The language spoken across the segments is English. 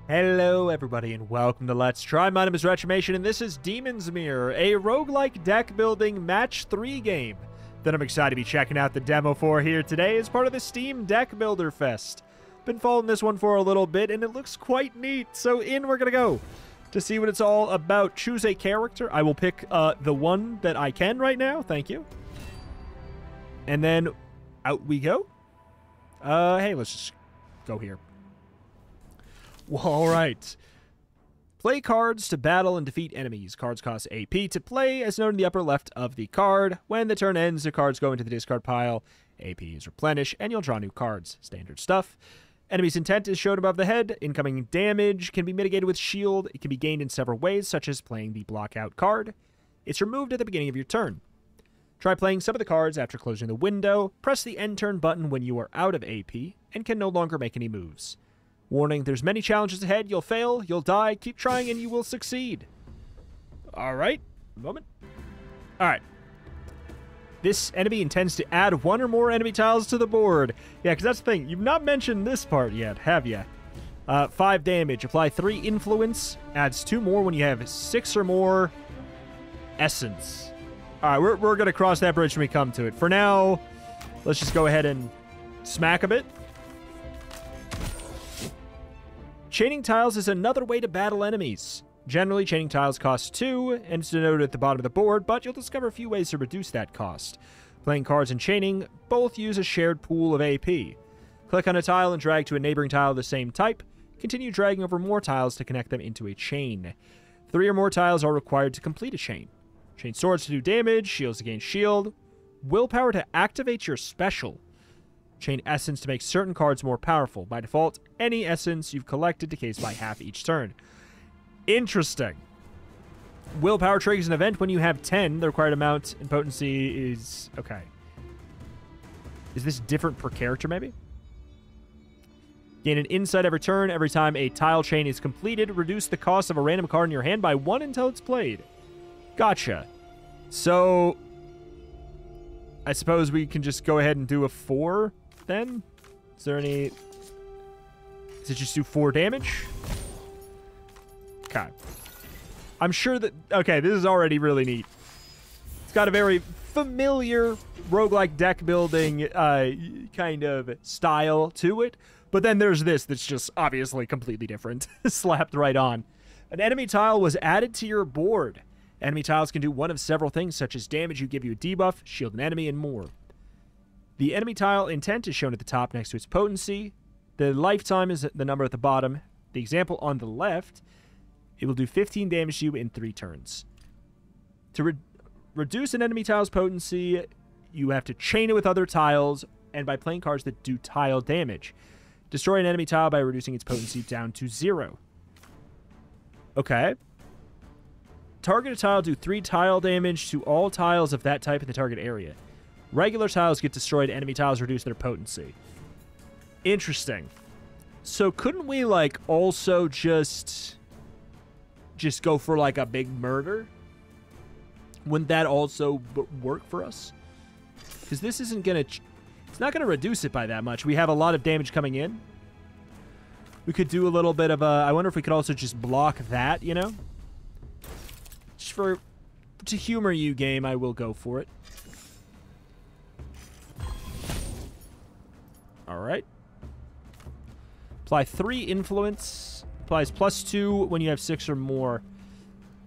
Hello everybody and welcome to Let's Try. My name is Retromation and this is Demon's Mirror, a roguelike deck building match 3 game that I'm excited to be checking out the demo for here today as part of the Steam Deck Builder Fest. Been following this one for a little bit and it looks quite neat, so in we're gonna go to see what it's all about. Choose a character. I will pick the one that I can right now, thank you. And then out we go. Hey, let's just go here. Well, all right. Play cards to battle and defeat enemies. Cards cost AP to play, as noted in the upper left of the card. When the turn ends, the cards go into the discard pile. AP is replenished, and you'll draw new cards. Standard stuff. Enemy's intent is shown above the head. Incoming damage can be mitigated with shield. It can be gained in several ways, such as playing the blockout card. It's removed at the beginning of your turn. Try playing some of the cards after closing the window. Press the end turn button when you are out of AP, and can no longer make any moves. Warning, there's many challenges ahead. You'll fail, you'll die, keep trying, and you will succeed. Alright, moment. Alright. This enemy intends to add 1 or more enemy tiles to the board. Yeah, because that's the thing. You've not mentioned this part yet, have you? 5 damage. Apply 3 influence. Adds 2 more when you have 6 or more essence. Alright, we're going to cross that bridge when we come to it. For now, let's just go ahead and smack a bit. Chaining tiles is another way to battle enemies. Generally, chaining tiles cost 2, and it's denoted at the bottom of the board, but you'll discover a few ways to reduce that cost. Playing cards and chaining both use a shared pool of AP. Click on a tile and drag to a neighboring tile of the same type. Continue dragging over more tiles to connect them into a chain. 3 or more tiles are required to complete a chain. Chain swords to do damage, shields to gain shield, willpower to activate your special. Chain essence to make certain cards more powerful. By default, any essence you've collected decays by half each turn. Interesting. Willpower triggers an event when you have 10. The required amount in potency is... okay. Is this different per character, maybe? Gain an insight every turn. Every time a tile chain is completed, reduce the cost of a random card in your hand by 1 until it's played. Gotcha. So... I suppose we can just go ahead and do a 4, then? Is there any... does it just do 4 damage? Okay. I'm sure that... okay, this is already really neat. It's got a very familiar roguelike deck building kind of style to it. But then there's this that's just obviously completely different. Slapped right on. An enemy tile was added to your board. Enemy tiles can do one of several things, such as damage you give you a debuff, shield an enemy, and more. The enemy tile intent is shown at the top next to its potency. The lifetime is the number at the bottom. The example on the left, it will do 15 damage to you in 3 turns. To reduce an enemy tile's potency, you have to chain it with other tiles, and by playing cards that do tile damage. Destroy an enemy tile by reducing its potency down to 0. Okay. Target a tile, do 3 tile damage to all tiles of that type in the target area. Regular tiles get destroyed, enemy tiles reduce their potency. Interesting. So couldn't we, like, also just go for, like, a big murder? Wouldn't that also work for us? Because this isn't going to... it's not going to reduce it by that much. We have a lot of damage coming in. We could do a little bit of a... I wonder if we could also just block that, you know? Just to humor you, game, I will go for it. Alright. Apply 3 influence. Applies +2 when you have 6 or more.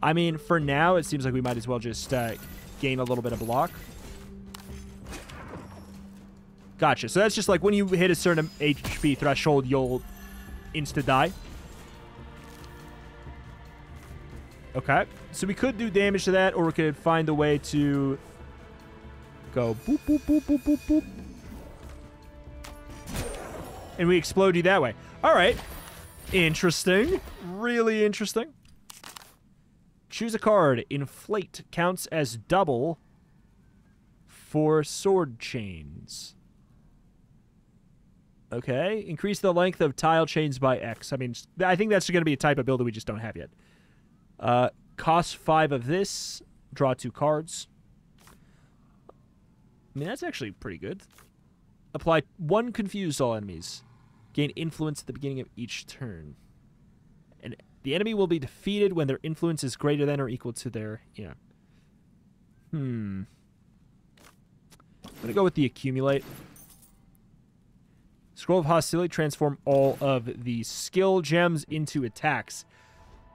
I mean, for now, it seems like we might as well just gain a little bit of block. Gotcha. So that's just like when you hit a certain HP threshold, you'll insta-die. Okay. So we could do damage to that, or we could find a way to go boop, boop, boop, boop, boop, boop. And we explode you that way. All right. Interesting. Really interesting. Choose a card. Inflate counts as double for sword chains. Okay. Increase the length of tile chains by X. I mean, I think that's going to be a type of build that we just don't have yet. Cost 5 of this. Draw 2 cards. I mean, that's actually pretty good. Apply 1 confuse all enemies. Gain influence at the beginning of each turn. And the enemy will be defeated when their influence is greater than or equal to their... Yeah. I'm going to go with the accumulate. Scroll of Hostility, transform all of the skill gems into attacks.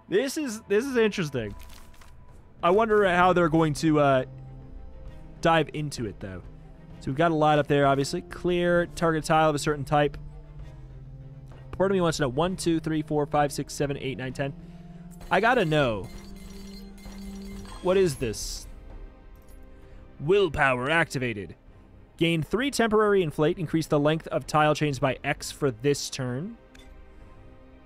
This is interesting. I wonder how they're going to dive into it, though. So we've got a lot up there, obviously. Clear target tile of a certain type. Part of me wants to know 1, 2, 3, 4, 5, 6, 7, 8, 9, 10. I gotta know. What is this? Willpower activated. Gain 3 temporary inflate. Increase the length of tile chains by X for this turn.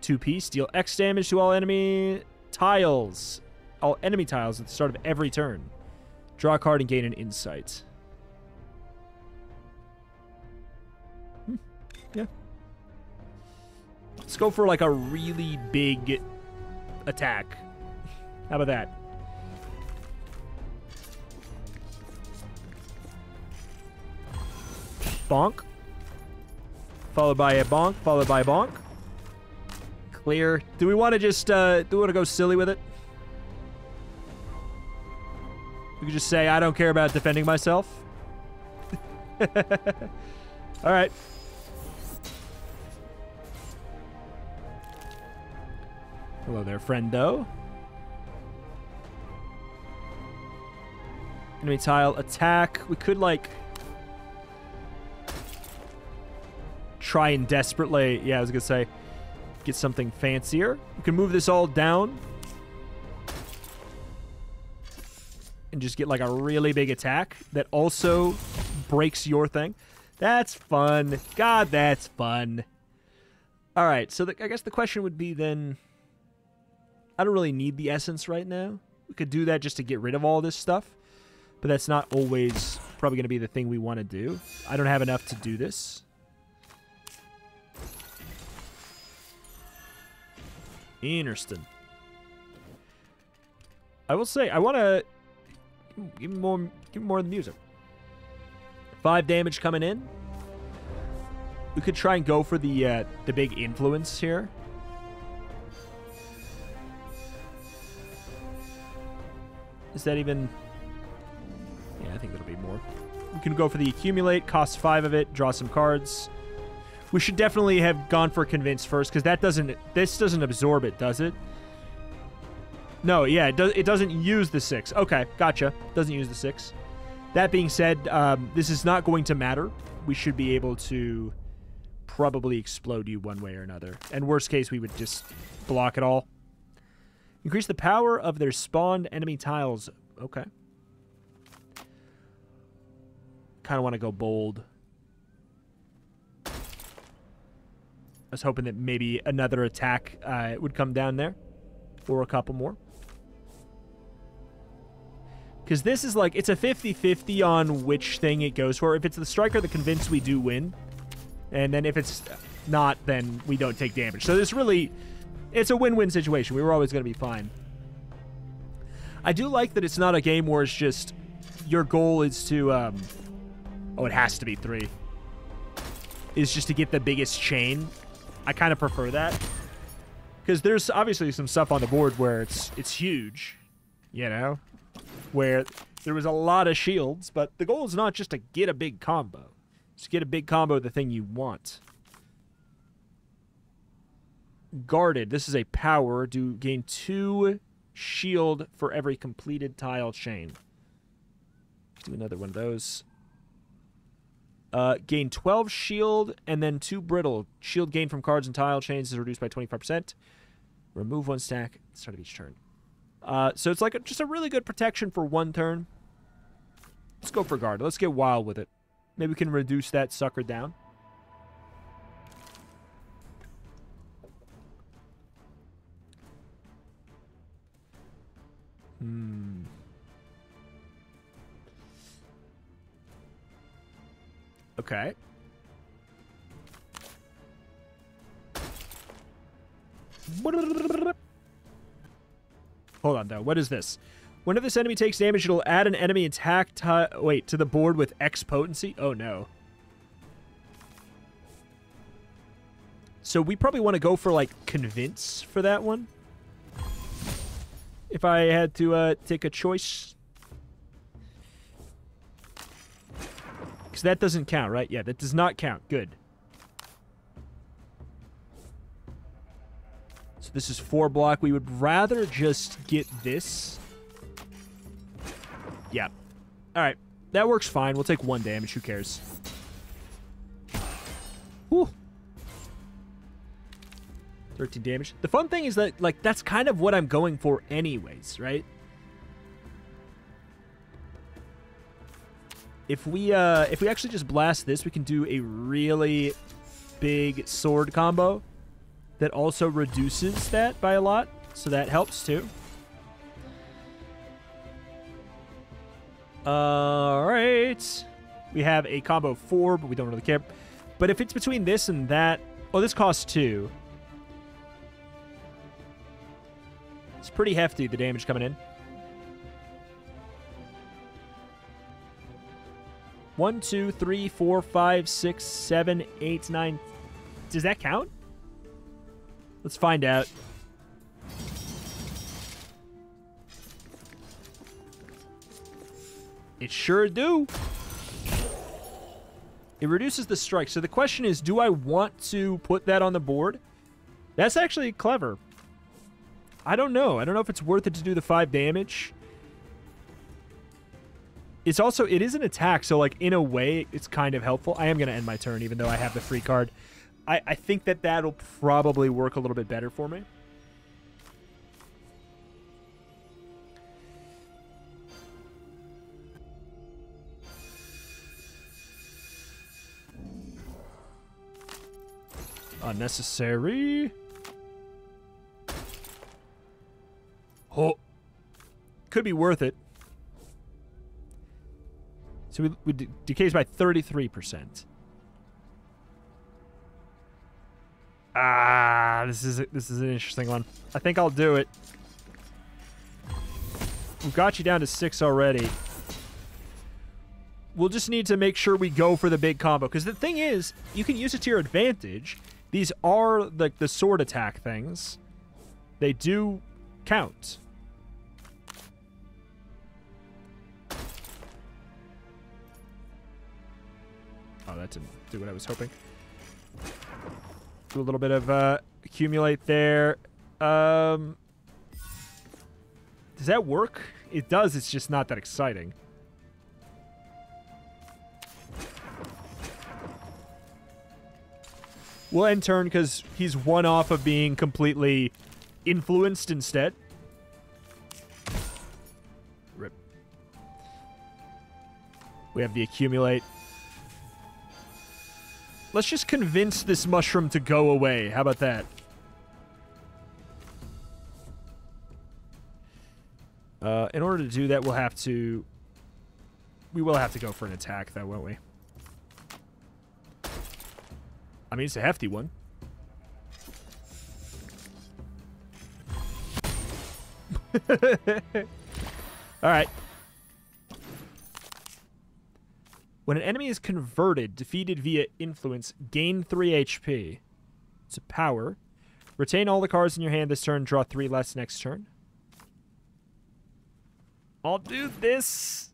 2P. Deal X damage to all enemy tiles. All enemy tiles at the start of every turn. Draw a card and gain an insight. Yeah. Let's go for like a really big attack. How about that? Bonk. Followed by a bonk, followed by a bonk. Clear. Do we want to just, do we want to go silly with it? We could just say, I don't care about defending myself. All right. Hello there, friendo. Enemy tile attack. We could, like, try and desperately, yeah, I was going to say, get something fancier. We can move this all down. And just get, like, a really big attack that also breaks your thing. That's fun. God, that's fun. All right, so I guess the question would be then... I don't really need the essence right now. We could do that just to get rid of all this stuff. But that's not always probably going to be the thing we want to do. I don't have enough to do this. Interesting. I will say, I want to give me more of the music. 5 damage coming in. We could try and go for the big influence here. Is that even... Yeah, I think that'll be more. We can go for the accumulate, cost 5 of it, draw some cards. We should definitely have gone for convince first, because that doesn't... This doesn't absorb it, does it? No, yeah, it doesn't use the 6. Okay, gotcha. Doesn't use the 6. That being said, this is not going to matter. We should be able to probably explode you one way or another. And worst case, we would just block it all. Increase the power of their spawned enemy tiles. Okay. Kind of want to go bold. I was hoping that maybe another attack would come down there. Or a couple more. Because this is like, it's a 50-50 on which thing it goes for. If it's the striker, the convince, we do win. And then if it's not, then we don't take damage. So this really... It's a win-win situation. We were always going to be fine. I do like that it's not a game where it's just... Your goal is to... oh, it has to be 3. Is just to get the biggest chain. I kind of prefer that. Because there's obviously some stuff on the board where it's huge. You know? Where there was a lot of shields. But the goal is not just to get a big combo. It's to get a big combo of the thing you want. Guarded. This is a power. Do gain 2 shield for every completed tile chain. Do another one of those. Gain 12 shield and then 2 brittle. Shield gain from cards and tile chains is reduced by 25%. Remove 1 stack at the start of each turn. So it's like just a really good protection for 1 turn. Let's go for guard. Let's get wild with it. Maybe we can reduce that sucker down. Okay. Hold on, though. What is this? Whenever this enemy takes damage, it'll add an enemy attack to the board with X potency. Oh, no. So we probably want to go for, like, Convince for that one. If I had to take a choice. Because that doesn't count, right? Yeah, that does not count. Good. So this is 4 block. We would rather just get this. Yeah. All right. That works fine. We'll take 1 damage. Who cares? Whew. 13 damage. The fun thing is that, like, that's kind of what I'm going for anyways, right? If we actually just blast this, we can do a really big sword combo that also reduces that by a lot, so that helps too. All right. We have a combo 4, but we don't really care. But if it's between this and that... Oh, this costs 2. It's pretty hefty, the damage coming in. 1, 2, 3, 4, 5, 6, 7, 8, 9. Does that count? Let's find out. It sure do. It reduces the strike. So the question is, do I want to put that on the board? That's actually clever. I don't know. I don't know if it's worth it to do the 5 damage. It's also, it is an attack, so, like, in a way, it's kind of helpful. I am going to end my turn, even though I have the free card. I think that that'll probably work a little bit better for me. Unnecessary. Oh. Could be worth it. So we decays by 33%. Ah, this is an interesting one. I think I'll do it. We've got you down to 6 already. We'll just need to make sure we go for the big combo. Because the thing is, you can use it to your advantage. These are the sword attack things. They do count. Oh, that didn't do what I was hoping. Do a little bit of accumulate there. Does that work? It does, it's just not that exciting. We'll end turn because he's 1 off of being completely influenced instead. Rip. We have the accumulate. Let's just convince this mushroom to go away. How about that? In order to do that, we'll have to... We will have to go for an attack, though, won't we? I mean, it's a hefty one. All right. When an enemy is converted, defeated via influence, gain 3 HP. It's a power. Retain all the cards in your hand this turn. Draw 3 less next turn. I'll do this.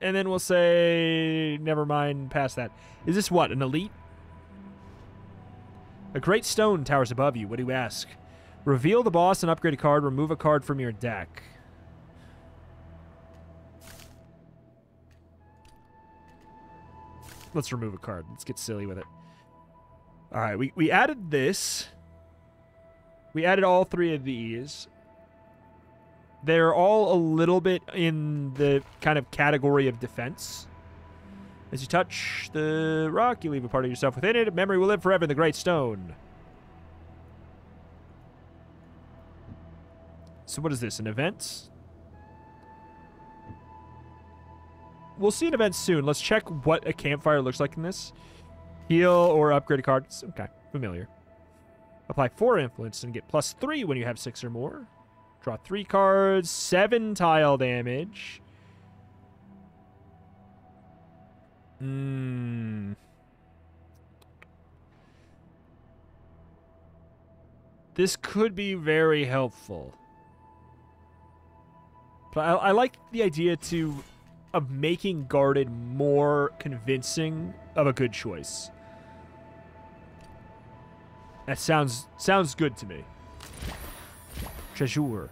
And then we'll say, never mind, past that. Is this what, an elite? A great stone towers above you. What do you ask? Reveal the boss and upgrade a card. Remove a card from your deck. Let's remove a card. Let's get silly with it. All right, we added this. We added all 3 of these. They're all a little bit in the kind of category of defense. As you touch the rock, you leave a part of yourself within it. Memory will live forever in the Great Stone. So what is this, an event? We'll see an event soon. Let's check what a campfire looks like in this. Heal or upgrade a card. Okay, familiar. Apply 4 influence and get +3 when you have 6 or more. Draw 3 cards, 7 tile damage. This could be very helpful. But I like the idea of making guarded more convincing of a good choice. That sounds good to me. Treasure.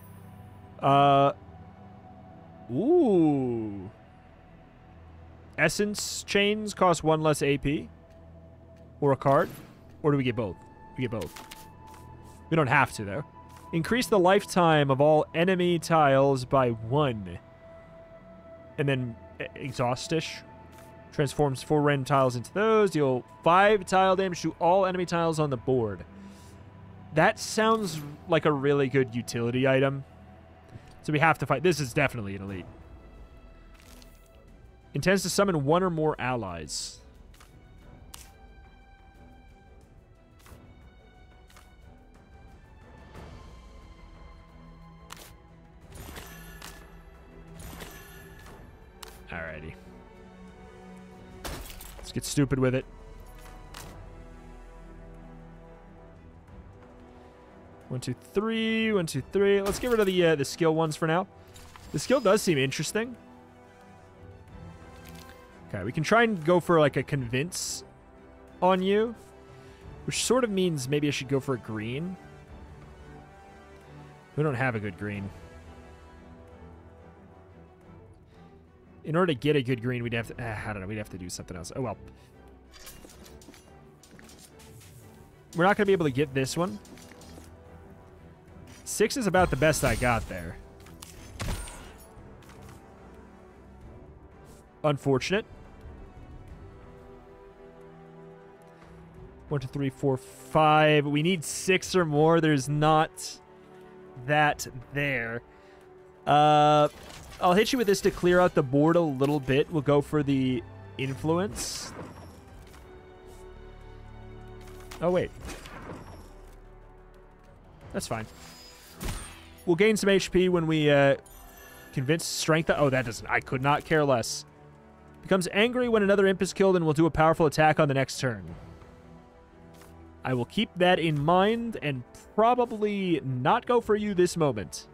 Ooh. Essence chains cost 1 less AP. Or a card. Or do we get both? We get both. We don't have to, though. Increase the lifetime of all enemy tiles by 1. And then Exhaustish. Transforms 4 random tiles into those. Deal 5 tile damage to all enemy tiles on the board. That sounds like a really good utility item. So we have to fight. This is definitely an elite. Intends to summon 1 or more allies. Alrighty. Let's get stupid with it. 1, 2, 3. 1, 2, 3. Let's get rid of the skill ones for now. The skill does seem interesting. Okay, we can try and go for like a convince on you, which sort of means maybe I should go for a green. We don't have a good green. In order to get a good green, we'd have to... I don't know. We'd have to do something else. Oh, well. We're not going to be able to get this one. 6 is about the best I got there. Unfortunate. 1, 2, 3, 4, 5. We need 6 or more. There's not that there. I'll hit you with this to clear out the board a little bit. We'll go for the influence. Oh, wait. That's fine. We'll gain some HP when we convince strength. Oh, that doesn't... I could not care less. Becomes angry when another imp is killed and will do a powerful attack on the next turn. I will keep that in mind and probably not go for you this moment.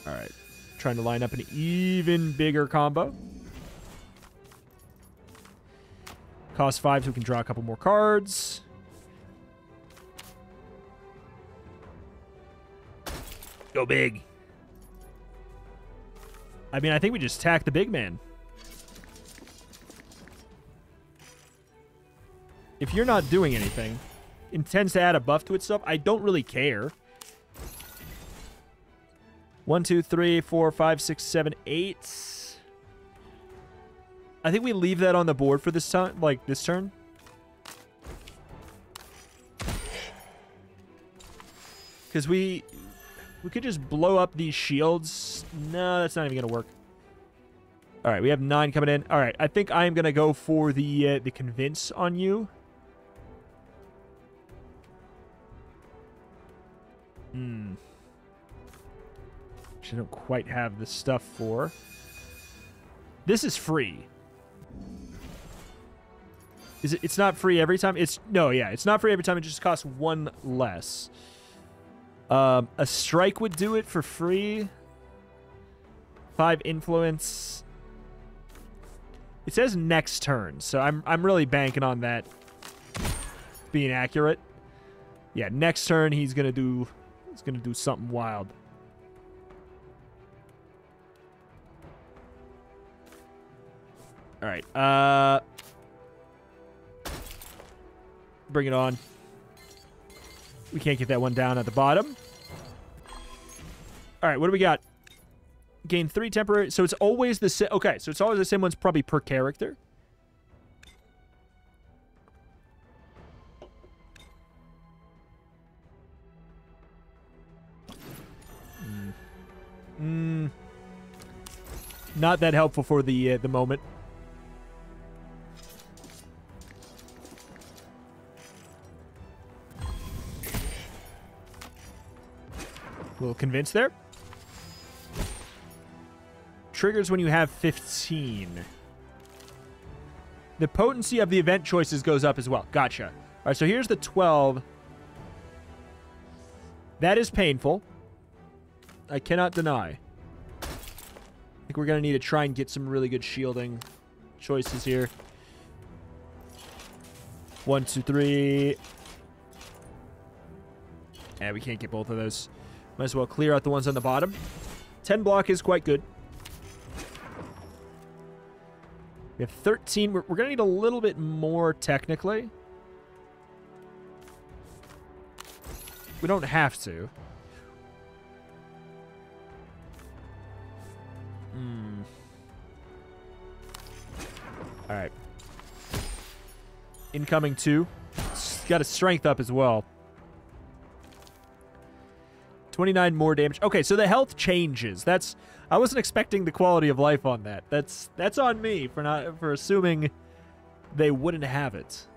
All right. Trying to line up an even bigger combo. Cost 5 so we can draw a couple more cards. Go big. I mean, I think we just attack the big man. If you're not doing anything, intends to add a buff to itself, I don't really care. 1, 2, 3, 4, 5, 6, 7, 8. I think we leave that on the board for this time, like this turn. Because we could just blow up these shields. No, that's not even going to work. All right, we have 9 coming in. All right, I think I'm going to go for the convince on you. Which I don't quite have the stuff for. This is free. Is it? It's not free every time? It's not free every time. It just costs 1 less. A strike would do it for free. 5 influence. It says next turn, so I'm really banking on that being accurate. Yeah, next turn he's gonna do something wild. All right, bring it on. We can't get that one down at the bottom. All right, what do we got? Gain 3 temporary. So it's always the same. Okay, so it's always the same ones probably per character. Not that helpful for the moment. Little convince there. Triggers when you have 15. The potency of the event choices goes up as well. Gotcha. All right, so here's the 12. That is painful. I cannot deny. I think we're going to need to try and get some really good shielding choices here. 1, 2, 3. Yeah, we can't get both of those. Might as well clear out the ones on the bottom. 10 block is quite good. We have 13. We're going to need a little bit more technically. We don't have to. All right. Incoming 2. It's got a strength up as well. 29 more damage. Okay, so the health changes. I wasn't expecting the quality of life on that. That's on me for assuming they wouldn't have it.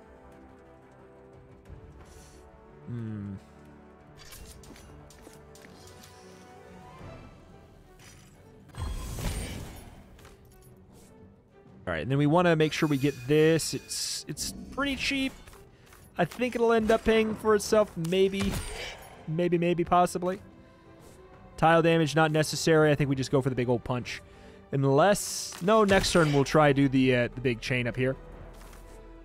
All right, and then we want to make sure we get this. It's pretty cheap. I think it'll end up paying for itself. Maybe, possibly. Tile damage, not necessary. I think we just go for the big old punch. Unless... No, next turn we'll try do the big chain up here.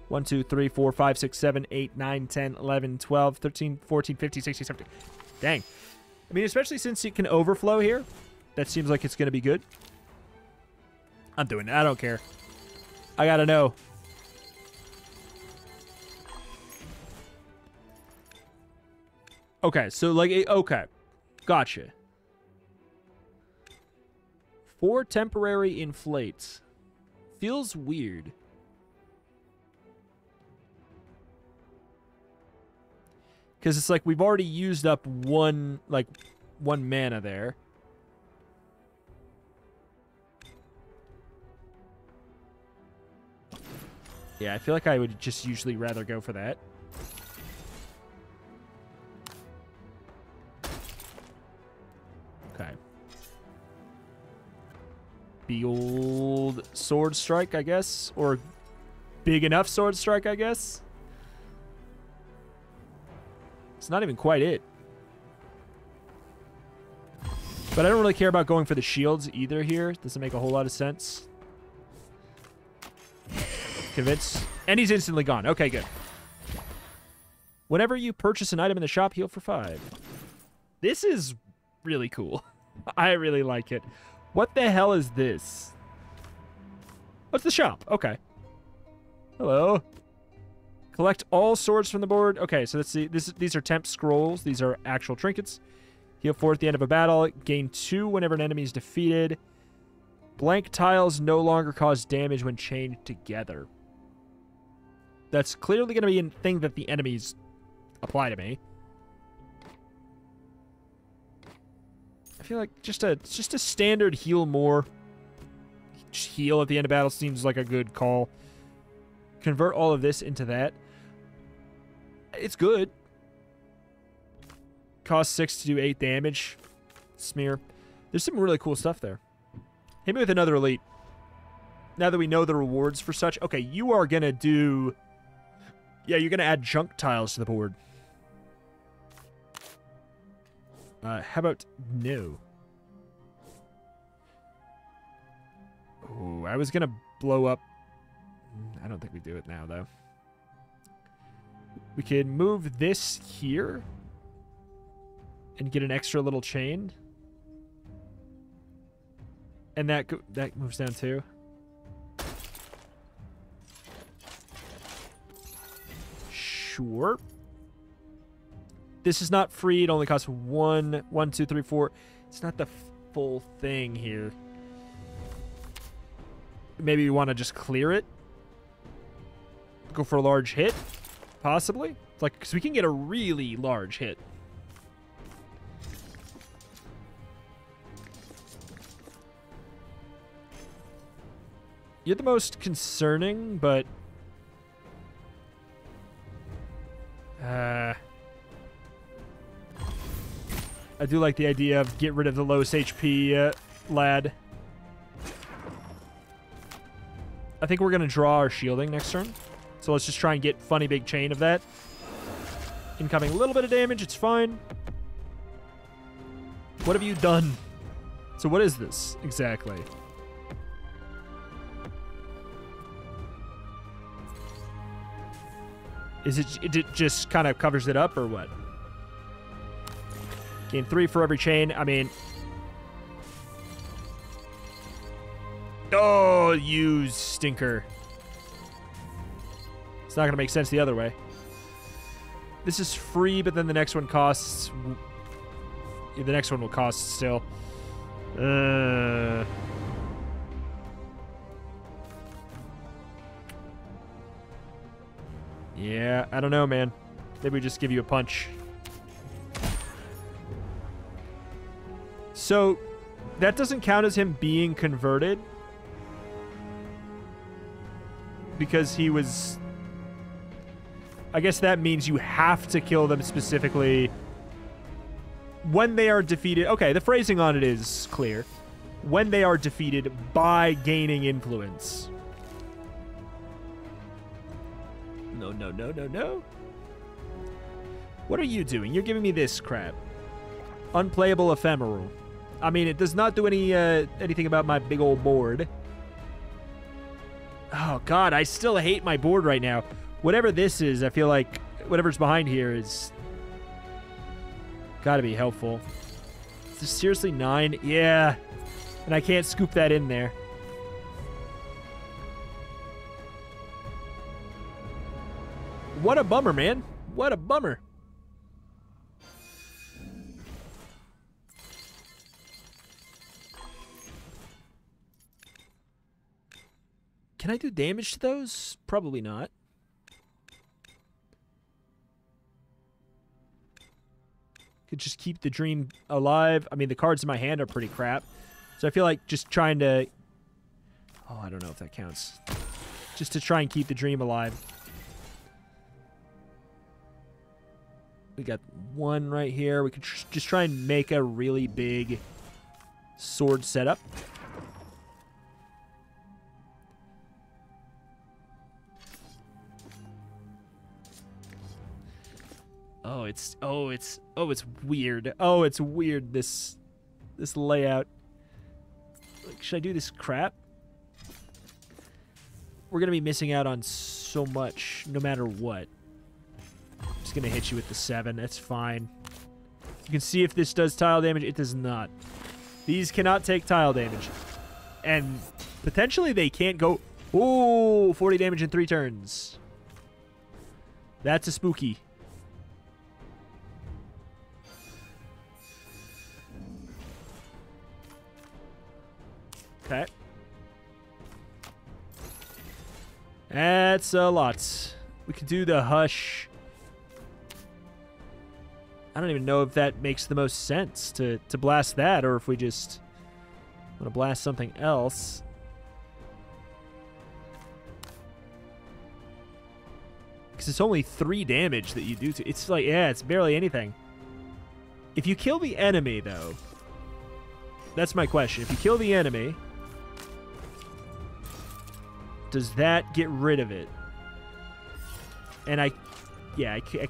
1, 2, 3, 4, 5, 6, 7, 8, 9, 10, 11, 12, 13, 14, 15, 16, 17. Dang. I mean, especially since it can overflow here. That seems like it's going to be good. I'm doing it. I don't care. I got to know. Okay, so like... Okay. Gotcha. 4 temporary inflates. Feels weird. Because it's like we've already used up one mana there. Yeah, I feel like I would just usually rather go for that. Okay. The old sword strike, I guess. Or big enough sword strike, I guess. It's not even quite it. But I don't really care about going for the shields either here. Doesn't make a whole lot of sense. Convince. And he's instantly gone. Okay, good. Whenever you purchase an item in the shop, heal for 5. This is really cool. I really like it. What the hell is this? What's the shop? Okay. Hello. Collect all swords from the board. Okay, so let's see. These are temp scrolls. These are actual trinkets. Heal 4 at the end of a battle. Gain 2 whenever an enemy is defeated. Blank tiles no longer cause damage when chained together. That's clearly going to be a thing that the enemies apply to me. I feel like just a standard heal more. Just heal at the end of battle seems like a good call. Convert all of this into that. It's good. Cost 6 to do 8 damage. Smear. There's some really cool stuff there. Hit me with another elite. Now that we know the rewards for such. Okay, you are going to do... Yeah, you're going to add junk tiles to the board. How about no? Oh, I was going to blow up. I don't think we do it now, though. We can move this here and get an extra little chain. And that moves down too. Sure. This is not free. It only costs 1, 2, 3, 4. It's not the full thing here. Maybe we want to just clear it. Go for a large hit, possibly. It's like, because we can get a really large hit. You're the most concerning, but... I do like the idea of get rid of the lowest HP lad. I think we're going to draw our shielding next turn. So let's just try and get funny big chain of that. Incoming a little bit of damage. It's fine. What have you done? So what is this exactly? Is it just kind of covers it up or what? Gain 3 for every chain. I mean... Oh, you stinker. It's not going to make sense the other way. This is free, but then the next one costs... The next one will cost still. Yeah, I don't know, man. Maybe we just give you a punch. So, that doesn't count as him being converted. Because he was... I guess that means you have to kill them specifically when they are defeated. Okay, the phrasing on it is clear. When they are defeated by gaining influence. No, no, no, no, no. What are you doing? You're giving me this crap. Unplayable ephemeral. I mean, it does not do anything about my big old board. Oh, God, I still hate my board right now. Whatever this is, I feel like whatever's behind here is gotta be helpful. Is this seriously 9? Yeah. And I can't scoop that in there. What a bummer, man. What a bummer. Can I do damage to those? Probably not. Could just keep the dream alive. I mean, the cards in my hand are pretty crap. So I feel like just trying to... Oh, I don't know if that counts. Just to try and keep the dream alive. We got 1 right here. We could just try and make a really big sword setup. It's weird. Oh, it's weird, this layout. Like, should I do this crap? We're gonna be missing out on so much no matter what. I'm just gonna hit you with the 7. That's fine. You can see if this does tile damage. It does not. These cannot take tile damage. And potentially they can't go... Ooh, 40 damage in 3 turns. That's a spooky. Okay. That's a lot. We could do the Hush. I don't even know if that makes the most sense to blast that, or if we just want to blast something else. Because it's only 3 damage that you do to... It's like, yeah, it's barely anything. If you kill the enemy, though... That's my question. If you kill the enemy... Does that get rid of it? And I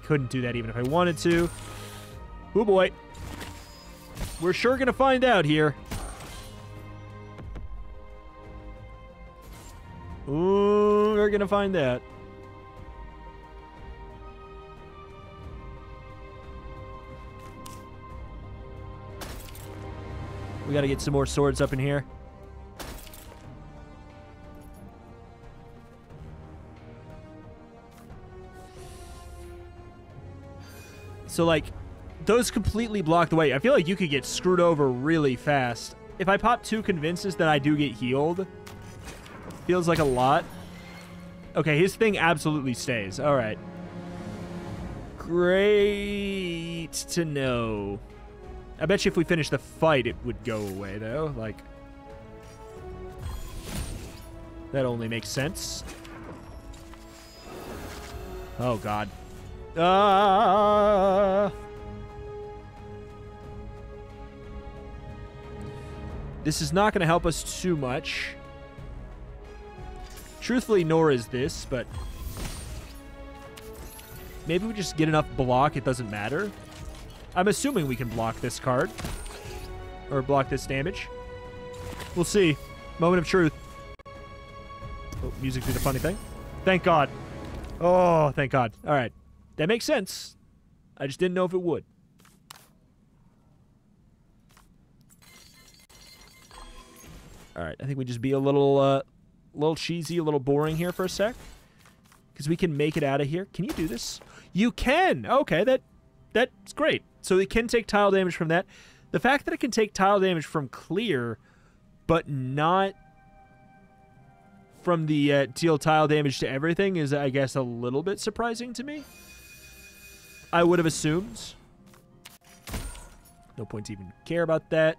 couldn't do that even if I wanted to. Oh boy. We're sure going to find out here. Ooh, we're going to find out. We got to get some more swords up in here. So, like, those completely block the way. I feel like you could get screwed over really fast. If I pop 2 convinces, then I do get healed. Feels like a lot. Okay, his thing absolutely stays. All right. Great to know. I bet you if we finish the fight, it would go away, though. Like, that only makes sense. Oh, God. This is not going to help us too much. Truthfully, nor is this, but maybe we just get enough block, it doesn't matter. I'm assuming we can block this card. Or block this damage. We'll see. Moment of truth. Oh, music did a funny thing. Thank God. Oh, thank God. All right. That makes sense. I just didn't know if it would. All right. I think we just be a little cheesy, a little boring here for a sec. Because we can make it out of here. Can you do this? You can! Okay, that's great. So it can take tile damage from that. The fact that it can take tile damage from clear, but not from the deal tile damage to everything is, I guess, a little bit surprising to me. I would have assumed. No point to even care about that.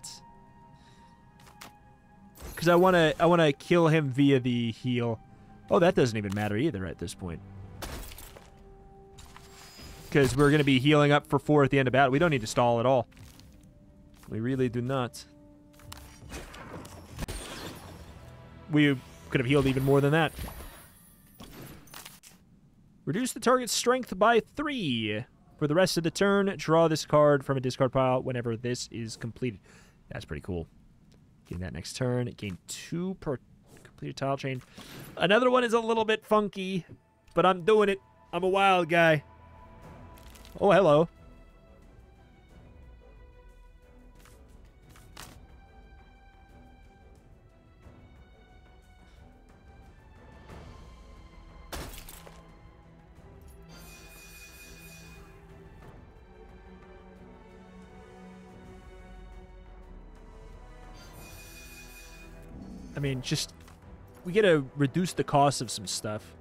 Because I wanna kill him via the heal. Oh, that doesn't even matter either at this point. Because we're going to be healing up for 4 at the end of battle. We don't need to stall at all. We really do not. We could have healed even more than that. Reduce the target's strength by 3. For the rest of the turn, draw this card from a discard pile whenever this is completed. That's pretty cool. Getting that next turn. Gain 2 per completed tile chain. Another one is a little bit funky, but I'm doing it. I'm a wild guy. Oh, hello. I mean, just... we get to reduce the cost of some stuff,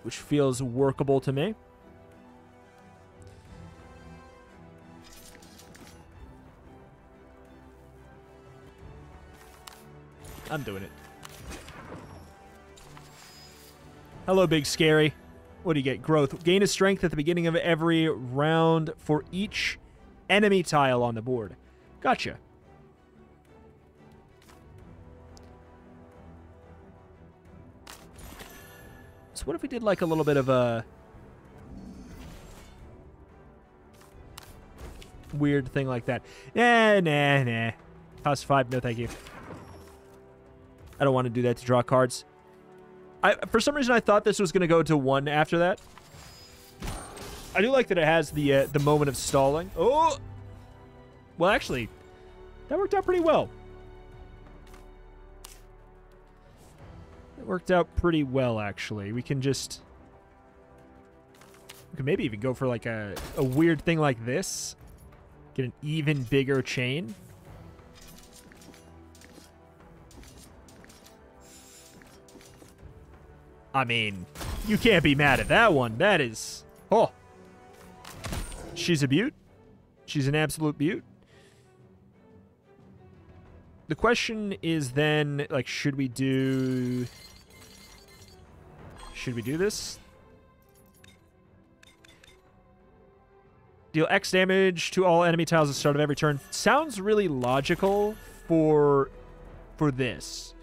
which feels workable to me. I'm doing it. Hello, Big Scary. What do you get? Growth. Gain a strength at the beginning of every round for each enemy tile on the board. Gotcha. So what if we did like a little bit of a weird thing like that? Nah. Cost 5. No, thank you. I don't want to do that to draw cards. For some reason, I thought this was going to go to 1 after that. I do like that it has the moment of stalling. Oh! Well, actually, that worked out pretty well. It worked out pretty well, actually. We can just... we can maybe even go for like a weird thing like this. Get an even bigger chain. I mean, you can't be mad at that one. That is... oh. She's a beaut. She's an absolute beaut. The question is then, like, should we do this? Deal X damage to all enemy tiles at the start of every turn. Sounds really logical for this.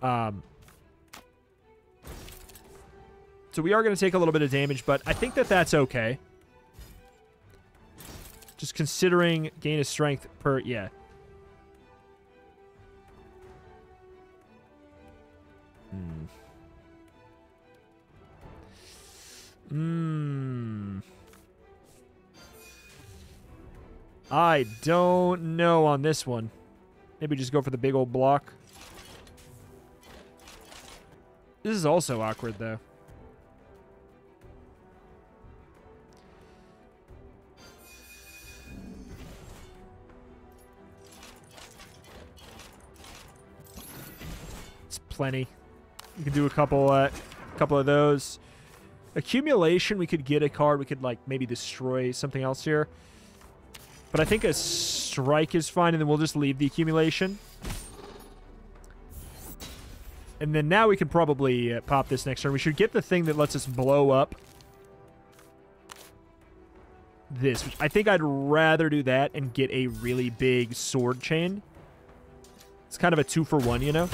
So we are going to take a little bit of damage, but I think that that's okay. Just considering gain of strength per... yeah. I don't know on this one. Maybe just go for the big old block. This is also awkward, though. It's plenty. You can do a couple of those. Accumulation, we could get a card. We could, like, maybe destroy something else here. But I think a strike is fine, and then we'll just leave the accumulation. And then now we can probably pop this next turn. We should get the thing that lets us blow up this. I think I'd rather do that and get a really big sword chain. It's kind of a 2-for-1, you know?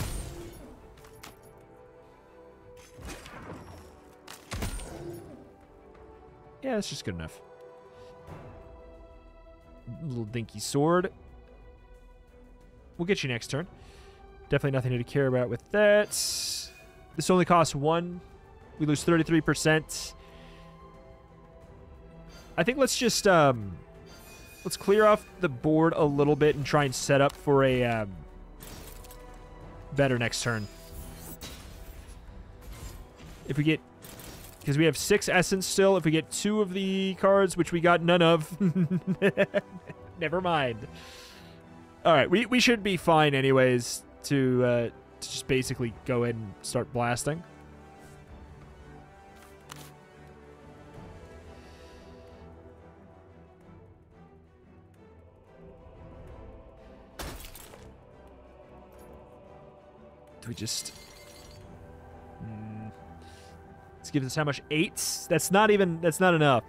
Yeah, that's just good enough. Little dinky sword. We'll get you next turn. Definitely nothing to care about with that. This only costs 1. We lose 33%. I think let's just let's clear off the board a little bit and try and set up for a better next turn. If we get, because we have 6 essence still, if we get 2 of the cards, which we got none of, never mind. All right, we should be fine anyways to just basically go ahead and start blasting. Do we just... This gives us how much? 8? That's not enough.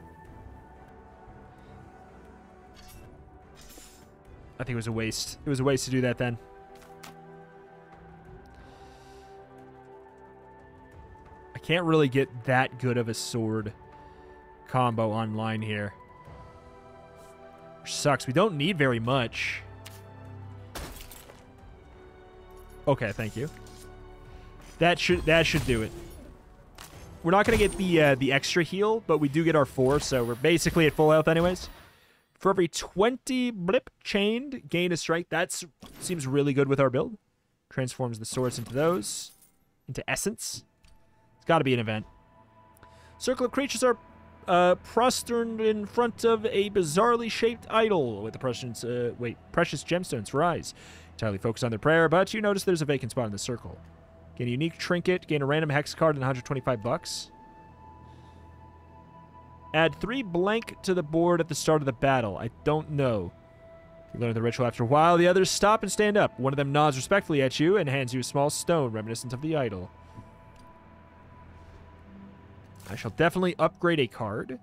I think it was a waste. It was a waste to do that then. I can't really get that good of a sword combo online here. Which sucks. We don't need very much. Okay, thank you. That should do it. We're not going to get the extra heal, but we do get our 4, so we're basically at full health anyways. For every 20 blip chained, gain a strike. That seems really good with our build. Transforms the swords into those. Into essence. It's got to be an event. Circle of creatures are prostrate in front of a bizarrely shaped idol with the precious gemstones rise. Entirely focused on their prayer, but you notice there's a vacant spot in the circle. Gain a unique trinket, gain a random hex card and $125. Add 3 blank to the board at the start of the battle. I don't know. You learn the ritual after a while. The others stop and stand up. One of them nods respectfully at you and hands you a small stone reminiscent of the idol. I shall definitely upgrade a card.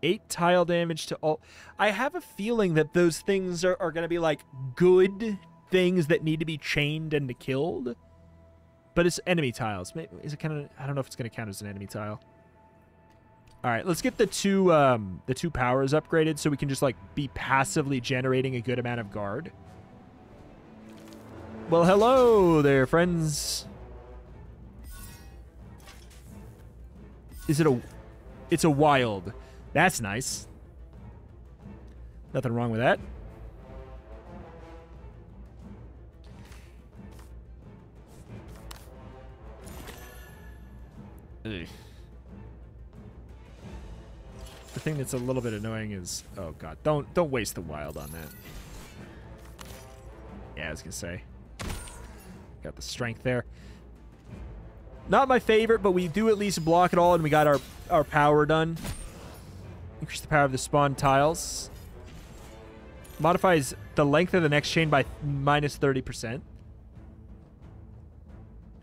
Eight tile damage to all. I have a feeling that those things are going to be like good things that need to be chained and killed. But it's enemy tiles. Is it kind of? I don't know if it's going to count as an enemy tile. All right, let's get the two powers upgraded so we can just like be passively generating a good amount of guard. Well, hello there, friends. Is it a? It's a wild. That's nice. Nothing wrong with that. Ugh. The thing that's a little bit annoying is, oh god, don't waste the wild on that. Yeah, I was gonna say. Got the strength there. Not my favorite, but we do at least block it all, and we got our power done. Increase the power of the spawn tiles. Modifies the length of the next chain by minus 30%.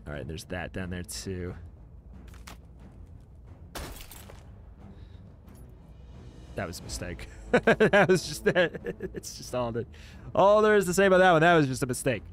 All right, there's that down there too. That was a mistake. That was just that. It's just all there is to say about that one. That was just a mistake.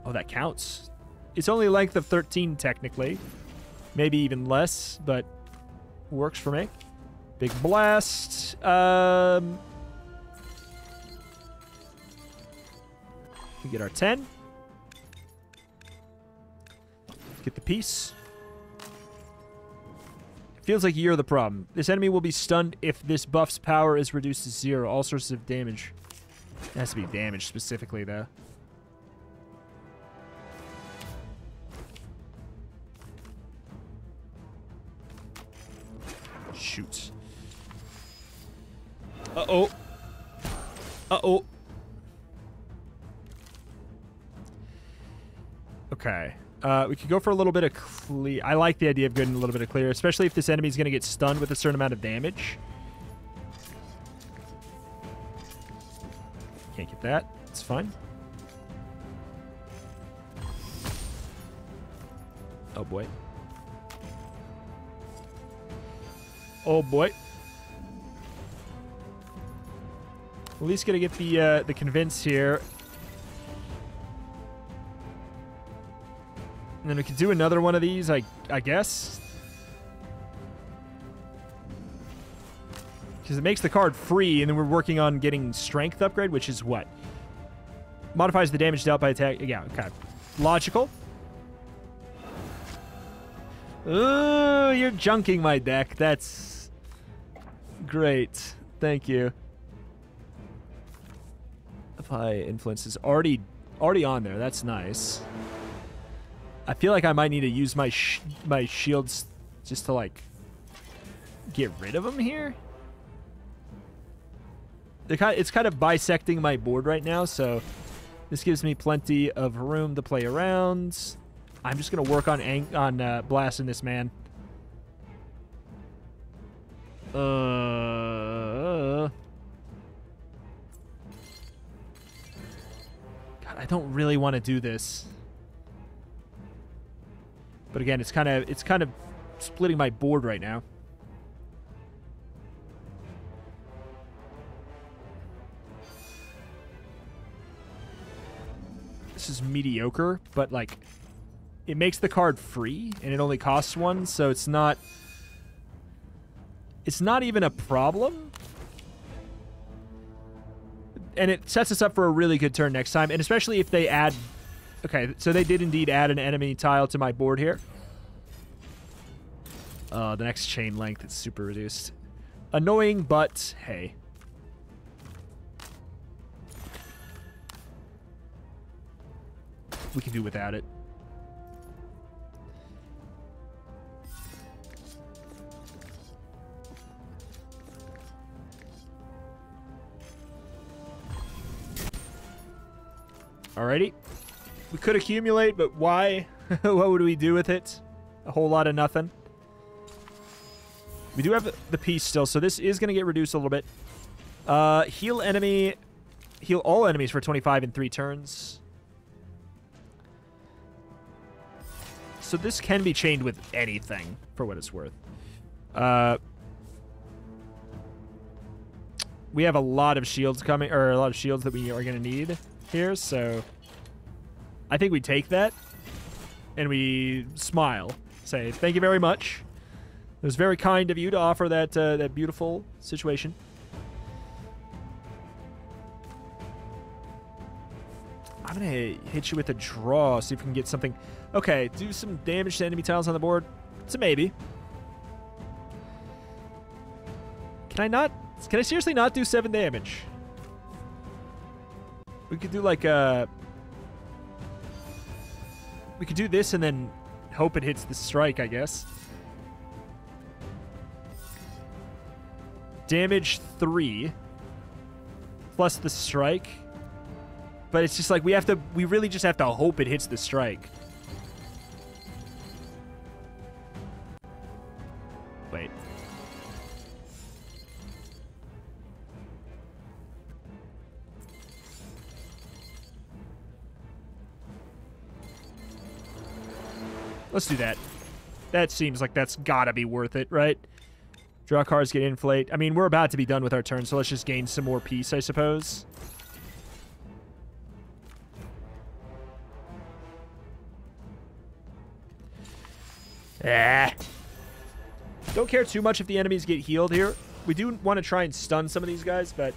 Oh, that counts. It's only a length of 13 technically. Maybe even less, but works for me. Big blast. We get our 10. Get the piece. It feels like you're the problem. This enemy will be stunned if this buff's power is reduced to 0. All sorts of damage. It has to be damage specifically, though. Shoot. Uh-oh. Uh-oh. Okay. We could go for a little bit of clear. I like the idea of getting a little bit of clear, especially if this enemy is going to get stunned with a certain amount of damage. Can't get that. It's fine. Oh, boy. Oh, boy. At least gotta get the convince here. And then we could do another one of these, I guess. Because it makes the card free, and then we're working on getting strength upgrade, which is what? Modifies the damage dealt by attack. Yeah, okay. Logical. Ooh, you're junking my deck. That's great. Thank you. Apply influence is already on there. That's nice. I feel like I might need to use my shields just to, like, get rid of them here. It's kind of bisecting my board right now, so this gives me plenty of room to play around. I'm just going to work on blasting this man. God, I don't really want to do this. But again, it's kind of splitting my board right now. This is mediocre, but like it makes the card free and it only costs one, so it's not even a problem. And it sets us up for a really good turn next time, and especially if they add... Okay, so they did indeed add an enemy tile to my board here. The next chain length is super reduced. Annoying, but hey. We can do without it. Alrighty. We could accumulate, but why? What would we do with it? A whole lot of nothing. We do have the piece still, so this is going to get reduced a little bit. Heal all enemies for 25 in 3 turns. So this can be chained with anything, for what it's worth. We have a lot of shields coming, or a lot of shields that we are going to need here, so I think we take that and we smile. Say, thank you very much. It was very kind of you to offer that that beautiful situation. I'm going to hit you with a draw, see if we can get something. Okay, do some damage to enemy tiles on the board. It's a maybe. Can I seriously not do 7 damage? We could do like a... We could do this and then hope it hits the strike, I guess. Damage 3 plus the strike. But it's just like we really just have to hope it hits the strike. Wait. Let's do that. That seems like that's gotta be worth it, right? Draw cards, get inflate. I mean, we're about to be done with our turn, so let's just gain some more peace, I suppose. Don't care too much if the enemies get healed here. We do want to try and stun some of these guys, but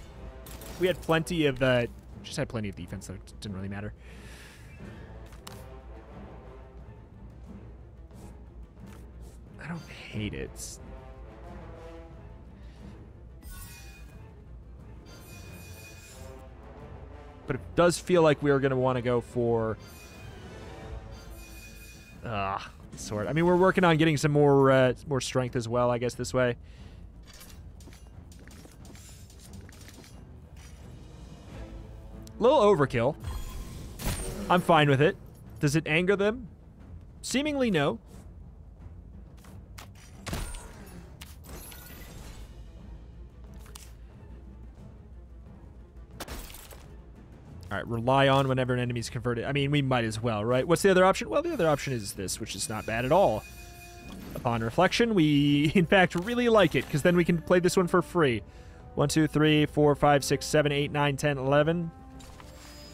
we had plenty of just had plenty of defense, so it didn't really matter. I don't hate it. But it does feel like we are going to want to go for sword. I mean, we're working on getting some more strength as well, I guess, this way. A little overkill. I'm fine with it. Does it anger them? Seemingly no. All right, rely on whenever an enemy's converted. I mean, we might as well, right? What's the other option? Well, the other option is this, which is not bad at all. Upon reflection, we, in fact, really like it, because then we can play this one for free. 1, 2, 3, 4, 5, 6, 7, 8, 9, 10, 11.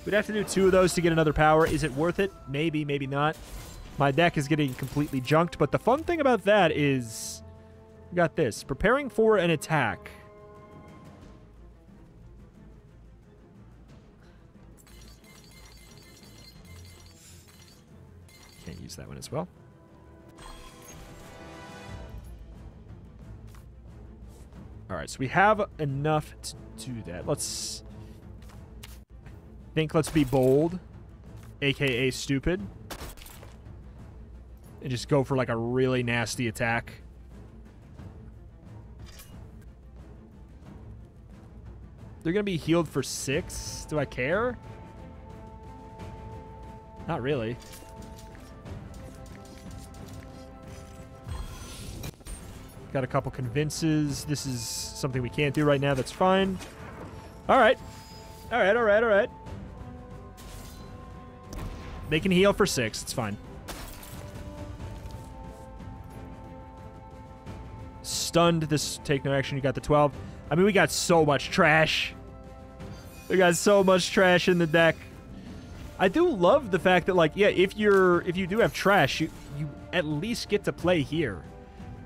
We'd have to do 2 of those to get another power. Is it worth it? Maybe, maybe not. My deck is getting completely junked, but the fun thing about that is... We got this. Preparing for an attack. Can't use that one as well. Alright, so we have enough to do that. Let's be bold, aka stupid, and just go for like a really nasty attack. They're gonna be healed for 6. Do I care? Not really. Got a couple convinces. This is something we can't do right now. That's fine. All right. All right, all right, all right. They can heal for 6. It's fine. Stunned. This take no action. You got the 12. I mean, we got so much trash. We got so much trash in the deck. I do love the fact that, like, yeah, if you do have trash, you at least get to play here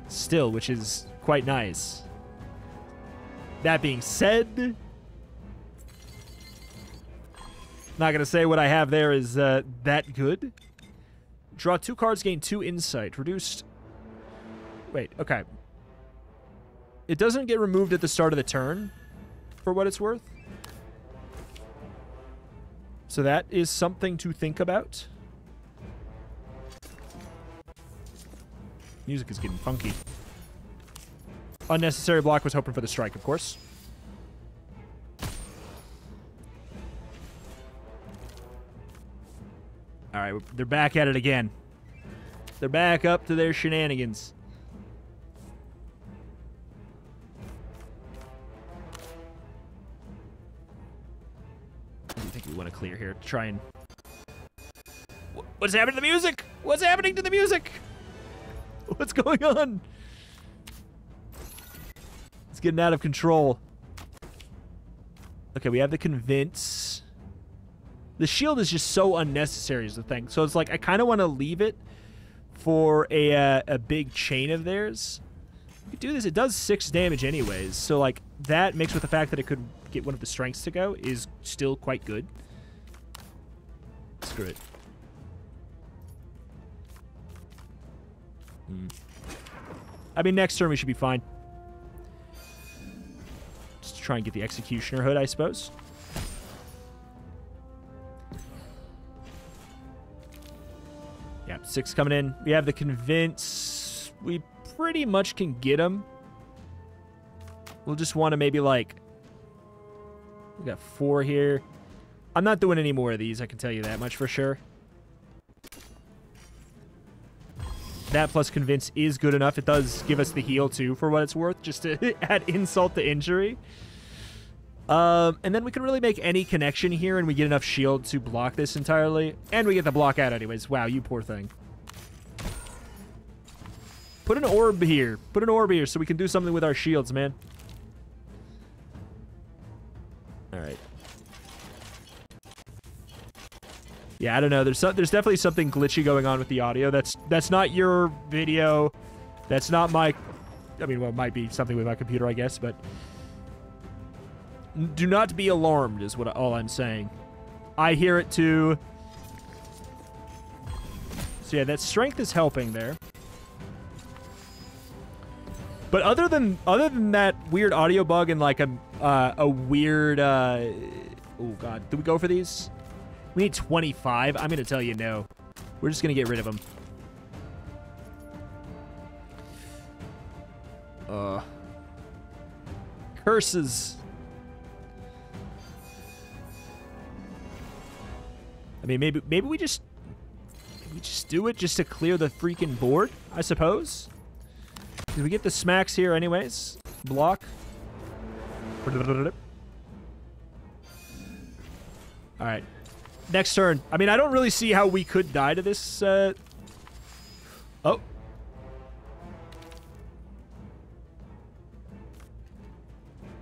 still, which is quite nice. That being said, not gonna say what I have there is that good. Draw 2 cards, gain 2 insight. Reduced. Wait, okay. It doesn't get removed at the start of the turn, for what it's worth. So that is something to think about. Music is getting funky. Unnecessary block. Was hoping for the strike, of course. All right, they're back at it again. They're back up to their shenanigans. I think we want to clear here to try and... What's happening to the music? What's happening to the music? What's going on? It's getting out of control. Okay, we have the convince. The shield is just so unnecessary is the thing. So it's like, I kind of want to leave it for a big chain of theirs. We do this, it does 6 damage anyways. So like, that mixed with the fact that it could get one of the strengths to go is still quite good. Screw it. I mean, next turn we should be fine. Just try and get the Executioner Hood, I suppose. Yeah, 6 coming in. We have the Convince. We pretty much can get him. We'll just want to maybe, like... We got 4 here. I'm not doing any more of these, I can tell you that much for sure. That plus Convince is good enough. It does give us the heal, too, for what it's worth, just to add insult to injury. And then we can really make any connection here, and we get enough shield to block this entirely. And we get the block out anyways. Wow, you poor thing. Put an orb here. Put an orb here so we can do something with our shields, man. All right. Yeah, I don't know. There's definitely something glitchy going on with the audio. That's not your video. That's not my... I mean, well, it might be something with my computer, I guess, but... Do not be alarmed is all I'm saying. I hear it too. So yeah, that strength is helping there. But other than that weird audio bug and like a weird... oh, God. Do we go for these? We need 25. I'm going to tell you no. We're just going to get rid of them. Curses. I mean, maybe we just do it just to clear the freaking board, I suppose. Did we get the smacks here anyways? Block. All All right. Next turn. I mean, I don't really see how we could die to this. Oh.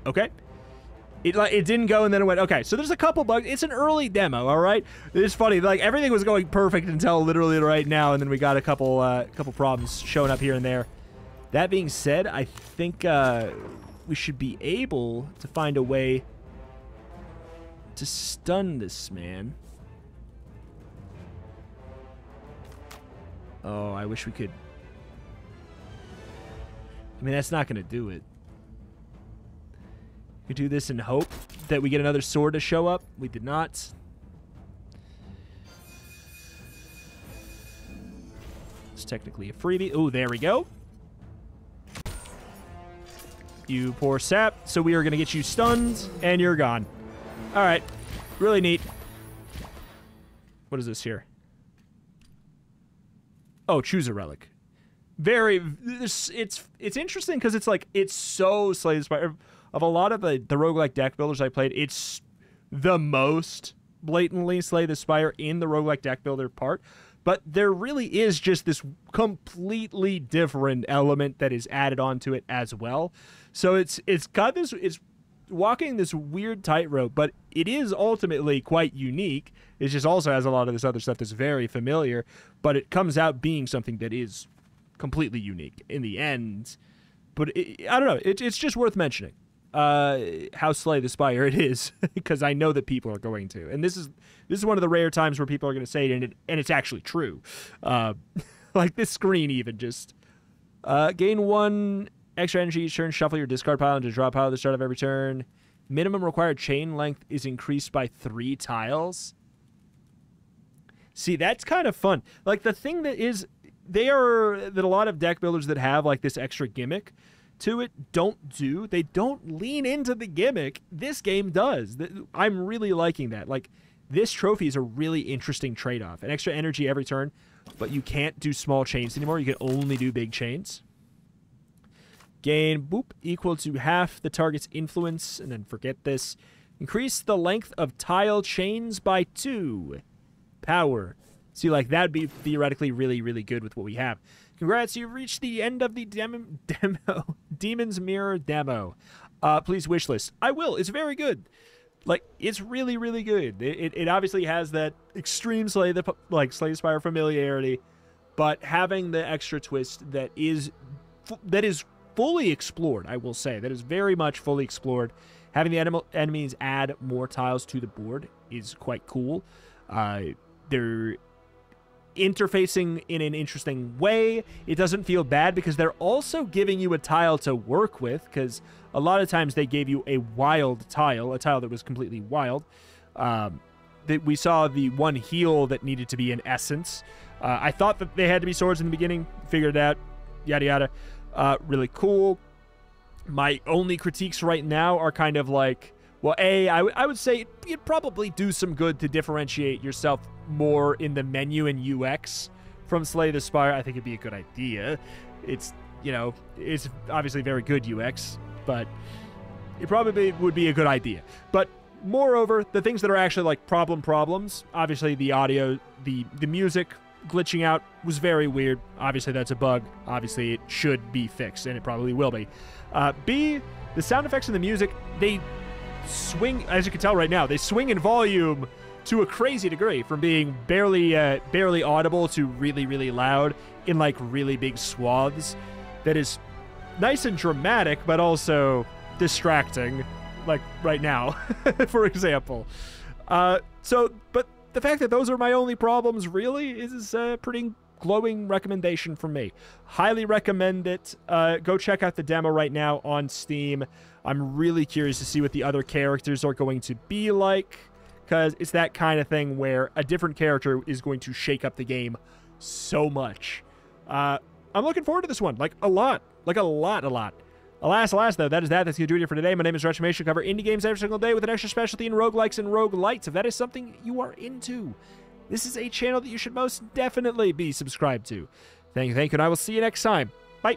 Okay. It didn't go and then it went. Okay, so there's a couple bugs. It's an early demo, all right? It's funny. Like, everything was going perfect until literally right now, and then we got a couple problems showing up here and there. That being said, I think we should be able to find a way to stun this man. Oh, I wish we could. I mean, that's not going to do it. We do this in hope that we get another sword to show up. We did not. It's technically a freebie. Oh, there we go. You poor sap. So we are going to get you stunned, and you're gone. All right. Really neat. What is this here? Oh, choose a relic. Very. It's interesting because it's like it's so Slay the Spire. Of a lot of the roguelike deck builders I played, it's the most blatantly Slay the Spire in the roguelike deck builder part. But there really is just this completely different element that is added onto it as well. So it's got this, it's walking this weird tightrope, but it is ultimately quite unique. It just also has a lot of this other stuff that's very familiar, but it comes out being something that is completely unique in the end. But I don't know, it's just worth mentioning how Slay the Spire it is, because I know that people are going to, and this is one of the rare times where people are going to say it, and it's actually true. Like this screen even just gain 1 extra energy each turn, shuffle your discard pile into draw pile at the start of every turn. Minimum required chain length is increased by 3 tiles. See, that's kind of fun. Like the thing that is that a lot of deck builders that have like this extra gimmick to it they don't lean into the gimmick. This game does. I'm really liking that. Like, this trophy is a really interesting trade-off. An extra energy every turn, but you can't do small chains anymore. You can only do big chains. Gain, boop, equal to half the target's influence, and then forget this. Increase the length of tile chains by 2. Power. See, like, that'd be theoretically really, really good with what we have. Congrats, you've reached the end of the Demon's Mirror demo. Please wishlist. I will. It's very good. Like, it's really, really good. It obviously has that extreme Slay the Spire familiarity, but having the extra twist that is fully explored, I will say. That is very much fully explored. Having the enemies add more tiles to the board is quite cool. They're interfacing in an interesting way. It doesn't feel bad because they're also giving you a tile to work with, because a lot of times they gave you a wild tile, a tile that was completely wild. That we saw the one heal that needed to be an essence. I thought that they had to be swords in the beginning, figured it out, yada yada. Really cool. My only critiques right now are kind of like, well, I would say you'd probably do some good to differentiate yourself more in the menu and UX from Slay the Spire. I think it'd be a good idea. It's, you know, it's obviously very good UX, but it probably would be a good idea. But moreover, the things that are actually like problems, obviously the audio, the music glitching out was very weird. Obviously that's a bug. Obviously it should be fixed, and it probably will be. B, the sound effects and the music, they swing, as you can tell right now, they swing in volume to a crazy degree, from being barely audible to really, really loud in like really big swaths. That is nice and dramatic, but also distracting, like right now, for example. But the fact that those are my only problems really is a pretty glowing recommendation from me. Highly recommend it. Go check out the demo right now on Steam. I'm really curious to see what the other characters are going to be like, because it's that kind of thing where a different character is going to shake up the game so much. I'm looking forward to this one, like a lot. Alas, though, that's going to do it for today. My name is Retrimation. Cover indie games every single day with an extra specialty in roguelikes and roguelites. If that is something you are into, this is a channel that you should most definitely be subscribed to. Thank you, and I will see you next time. Bye.